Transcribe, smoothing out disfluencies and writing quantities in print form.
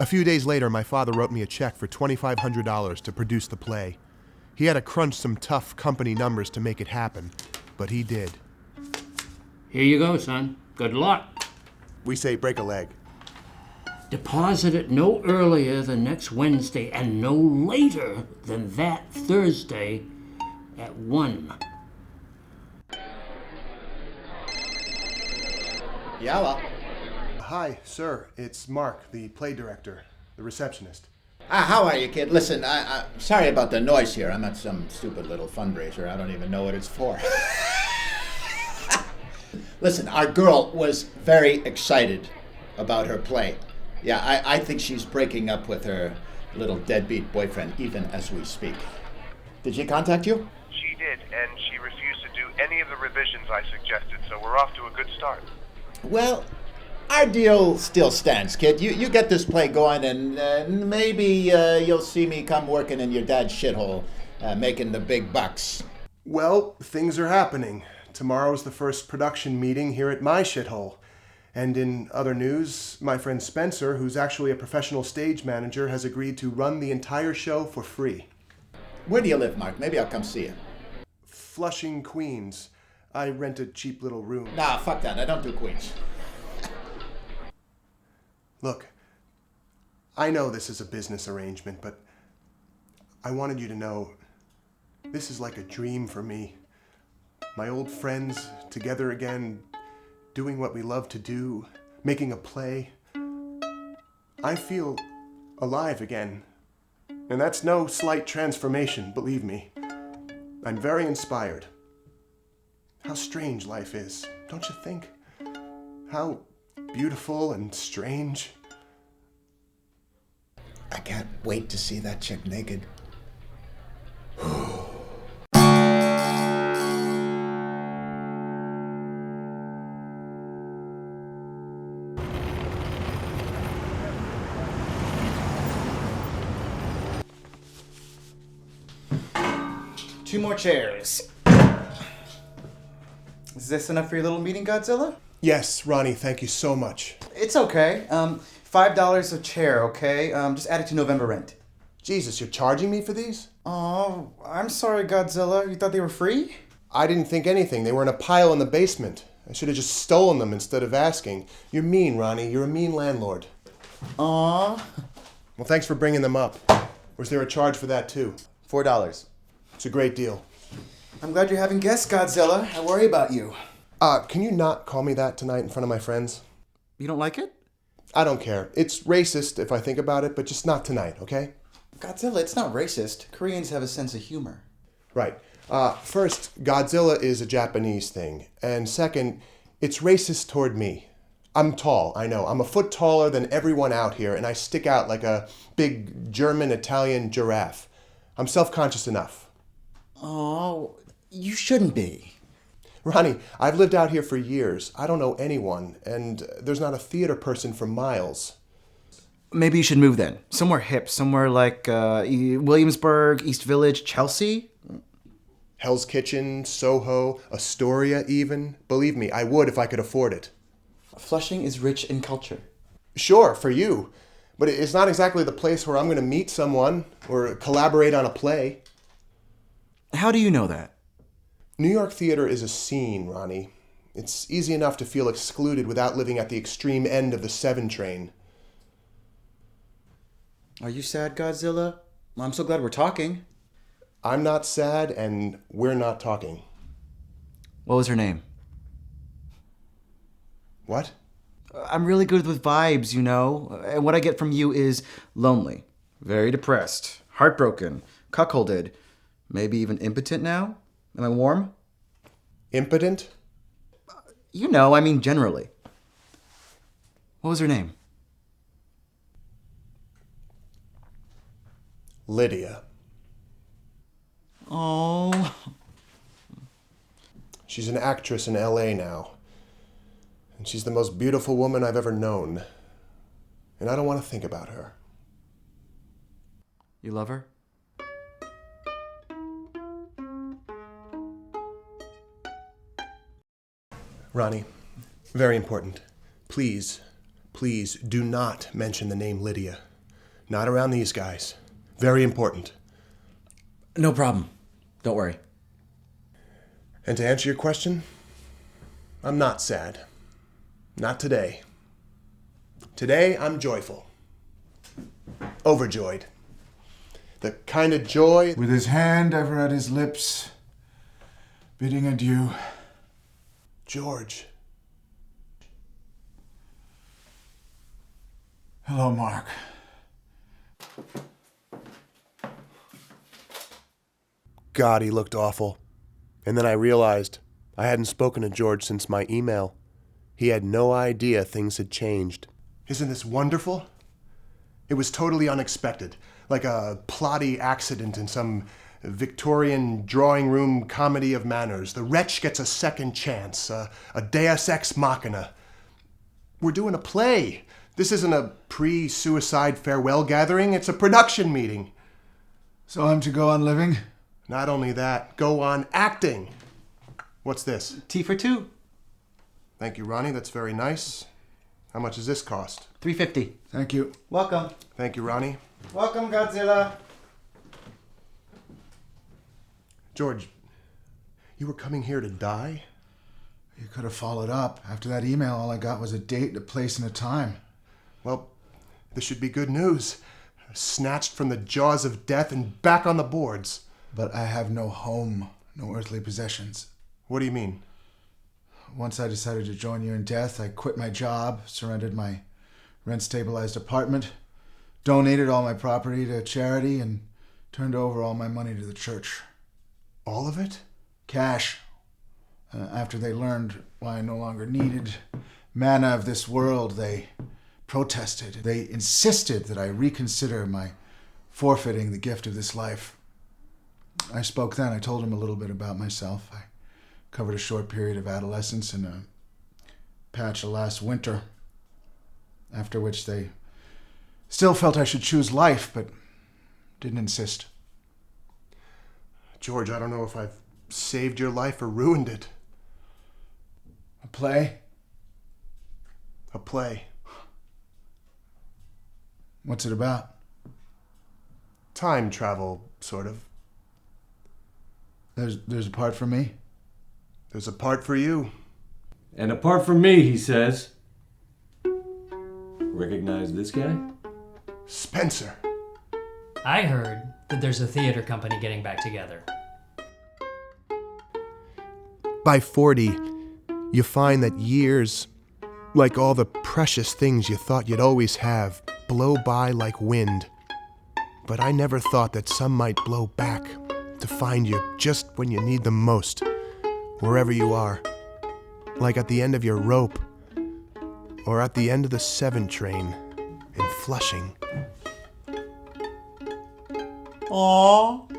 A few days later, my father wrote me a check for $2,500 to produce the play. He had to crunch some tough company numbers to make it happen, but he did. Here you go, son. Good luck. We say break a leg. Deposit it no earlier than next Wednesday and no later than that Thursday at 1. Yalla. Hi, sir. It's Marc, the play director, the receptionist. How are you, kid? Listen, I'm sorry about the noise here. I'm at some stupid little fundraiser. I don't even know what it's for. Listen, our girl was very excited about her play. Yeah, I think she's breaking up with her little deadbeat boyfriend even as we speak. Did she contact you? She did, and she refused to do any of the revisions I suggested, so we're off to a good start. Well, our deal still stands, kid. You get this play going, and maybe you'll see me come working in your dad's shithole, making the big bucks. Well, things are happening. Tomorrow's the first production meeting here at my shithole. And in other news, my friend Spencer, who's actually a professional stage manager, has agreed to run the entire show for free. Where do you live, Mark? Maybe I'll come see you. Flushing, Queens. I rent a cheap little room. Nah, fuck that. I don't do Queens. Look, I know this is a business arrangement, but I wanted you to know this is like a dream for me. My old friends together again, doing what we love to do, making a play. I feel alive again. And that's no slight transformation, believe me. I'm very inspired. How strange life is, don't you think? How beautiful and strange. I can't wait to see that chick naked. Two more chairs. Is this enough for your little meeting, Godzilla? Yes, Ronnie, thank you so much. It's okay. $5 a chair, okay? Just add it to November rent. Jesus, you're charging me for these? Oh, I'm sorry, Godzilla. You thought they were free? I didn't think anything. They were in a pile in the basement. I should have just stolen them instead of asking. You're mean, Ronnie. You're a mean landlord. Aw. Well, thanks for bringing them up. Was there a charge for that, too? $4. It's a great deal. I'm glad you're having guests, Godzilla. I worry about you. Can you not call me that tonight in front of my friends? You don't like it? I don't care. It's racist if I think about it, but just not tonight, okay? Godzilla, it's not racist. Koreans have a sense of humor. Right. First, Godzilla is a Japanese thing. And second, it's racist toward me. I'm tall, I know. I'm a foot taller than everyone out here, and I stick out like a big German-Italian giraffe. I'm self-conscious enough. Oh, you shouldn't be. Ronnie, I've lived out here for years. I don't know anyone, and there's not a theater person for miles. Maybe you should move then. Somewhere hip. Somewhere like Williamsburg, East Village, Chelsea. Hell's Kitchen, Soho, Astoria even. Believe me, I would if I could afford it. Flushing is rich in culture. Sure, for you. But it's not exactly the place where I'm going to meet someone or collaborate on a play. How do you know that? New York theater is a scene, Ronnie. It's easy enough to feel excluded without living at the extreme end of the 7 train. Are you sad, Godzilla? Well, I'm so glad we're talking. I'm not sad, and we're not talking. What was her name? What? I'm really good with vibes, you know. And what I get from you is lonely, very depressed, heartbroken, cuckolded, maybe even impotent now? Am I warm? Impotent? You know, I mean generally. What was her name? Lydia. Oh. She's an actress in L.A. now. And she's the most beautiful woman I've ever known. And I don't want to think about her. You love her? Ronnie, very important. Please, please do not mention the name Lydia. Not around these guys. Very important. No problem. Don't worry. And to answer your question, I'm not sad. Not today. Today, I'm joyful. Overjoyed. The kind of joy... With his hand ever at his lips, bidding adieu. George. Hello, Marc. God, he looked awful. And then I realized I hadn't spoken to George since my email. He had no idea things had changed. Isn't this wonderful? It was totally unexpected, like a plotty accident in some Victorian drawing room comedy of manners. The wretch gets a second chance, a deus ex machina. We're doing a play. This isn't a pre-suicide farewell gathering, it's a production meeting. So I'm to go on living? Not only that, go on acting. What's this? Tea for two. Thank you, Ronnie. That's very nice. How much does this cost? $3.50. Thank you. Welcome. Thank you, Ronnie. Welcome, Godzilla. George, you were coming here to die? You could have followed up. After that email, all I got was a date, a place, and a time. Well, this should be good news. Snatched from the jaws of death and back on the boards. But I have no home, no earthly possessions. What do you mean? Once I decided to join you in death, I quit my job, surrendered my rent-stabilized apartment, donated all my property to charity, and turned over all my money to the church. All of it? Cash. After they learned why I no longer needed manna of this world, they protested. They insisted that I reconsider my forfeiting the gift of this life. I spoke then. I told them a little bit about myself. I covered a short period of adolescence and a patch of last winter, after which they still felt I should choose life, but didn't insist. George, I don't know if I've saved your life or ruined it. A play? A play. What's it about? Time travel, sort of. There's a part for me? There's a part for you. And apart from me, he says. Recognize this guy? Spencer. I heard that there's a theater company getting back together. By 40, you find that years, like all the precious things you thought you'd always have, blow by like wind. But I never thought that some might blow back to find you just when you need them most, wherever you are, like at the end of your rope, or at the end of the 7 train in Flushing. Aww.